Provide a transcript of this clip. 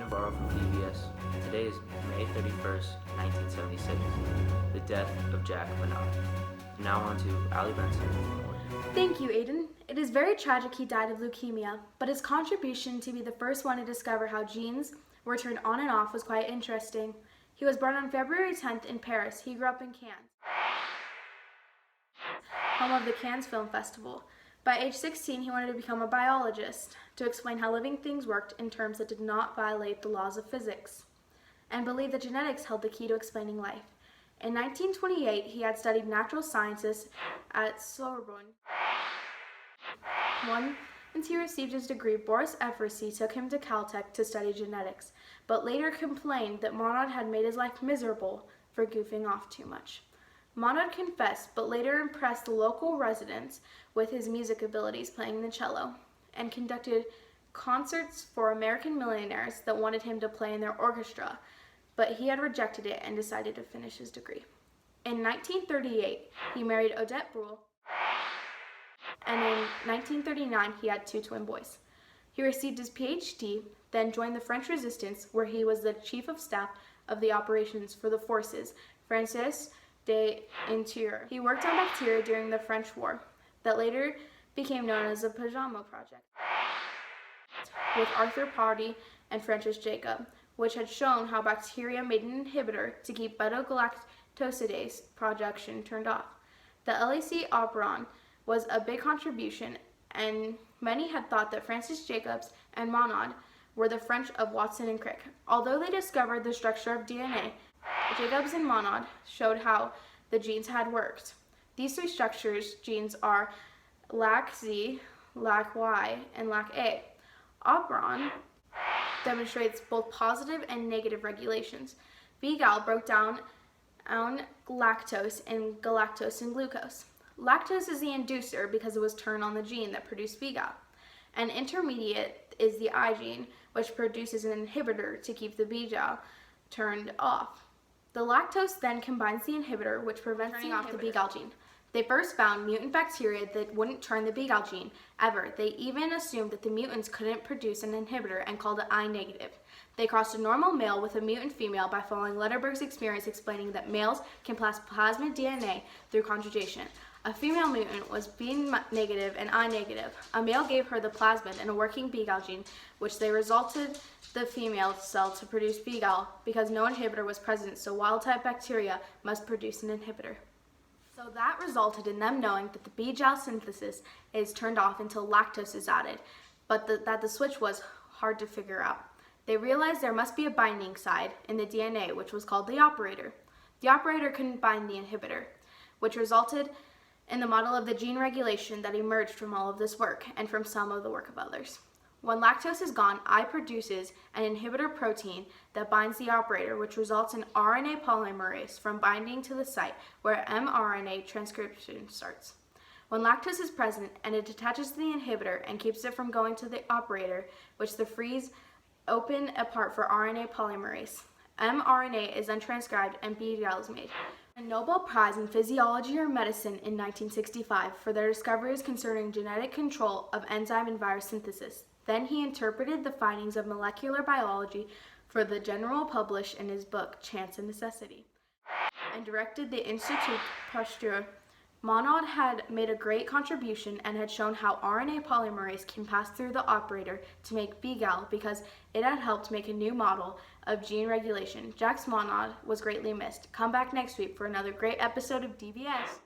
Navarro from PBS. Today is May 31st, 1976, the death of Jack Minot. Now on to Allie Benson. Thank you, Aiden. It is very tragic he died of leukemia, but his contribution to be the first one to discover how genes were turned on and off was quite interesting. He was born on February 10th in Paris. He grew up in Cannes, home of the Cannes Film Festival. By age 16, he wanted to become a biologist to explain how living things worked in terms that did not violate the laws of physics, and believed that genetics held the key to explaining life. In 1928, he had studied natural sciences at Sorbonne. Once he received his degree, Boris Eversey took him to Caltech to study genetics, but later complained that Monod had made his life miserable for goofing off too much. Monod confessed, but later impressed the local residents with his music abilities playing the cello, and conducted concerts for American millionaires that wanted him to play in their orchestra, but he had rejected it and decided to finish his degree. In 1938, he married Odette Brule, and in 1939, he had 2 twin boys. He received his PhD, then joined the French Resistance, where he was the chief of staff of the operations for the forces, Francis de Interior. He worked on bacteria during the French War, that later became known as the Pajama Project, with Arthur Pardee and Francis Jacob, which had shown how bacteria made an inhibitor to keep beta-galactosidase production turned off. The LAC operon was a big contribution, and many had thought that Francis Jacobs and Monod were the French of Watson and Crick. Although they discovered the structure of DNA, Jacobs and Monod showed how the genes had worked. These 3 structures genes are LAC-Z, LAC-Y, and LAC-A. Operon demonstrates both positive and negative regulations. B-gal broke down lactose and galactose and glucose. Lactose is the inducer because it was turned on the gene that produced B-gal. And intermediate is the I gene, which produces an inhibitor to keep the B-gal turned off. The lactose then combines the inhibitor, which prevents turning off the B-gal gene. They first found mutant bacteria that wouldn't turn the B-gal gene ever. They even assumed that the mutants couldn't produce an inhibitor and called it I negative. They crossed a normal male with a mutant female by following Lederberg's experience explaining that males can pass plasmid DNA through conjugation. A female mutant was B negative and I negative. A male gave her the plasmid and a working B-gal gene, which they resulted the female cell to produce B-gal because no inhibitor was present, so wild-type bacteria must produce an inhibitor. So that resulted in them knowing that the B-gal synthesis is turned off until lactose is added, but that the switch was hard to figure out. They realized there must be a binding side in the DNA, which was called the operator. The operator couldn't bind the inhibitor, which resulted in the model of the gene regulation that emerged from all of this work and from some of the work of others. When lactose is gone, I produces an inhibitor protein that binds the operator, which results in RNA polymerase from binding to the site where mRNA transcription starts. When lactose is present and it attaches to the inhibitor and keeps it from going to the operator, which the frees open apart for RNA polymerase, mRNA is then transcribed and B-gal is made. A Nobel Prize in Physiology or Medicine in 1965 for their discoveries concerning genetic control of enzyme and virus synthesis. Then he interpreted the findings of molecular biology for the general published in his book, Chance and Necessity, and directed the Institut Pasteur. Monod had made a great contribution and had shown how RNA polymerase can pass through the operator to make B-gal because it had helped make a new model of gene regulation. Jacques Monod was greatly missed. Come back next week for another great episode of DBS.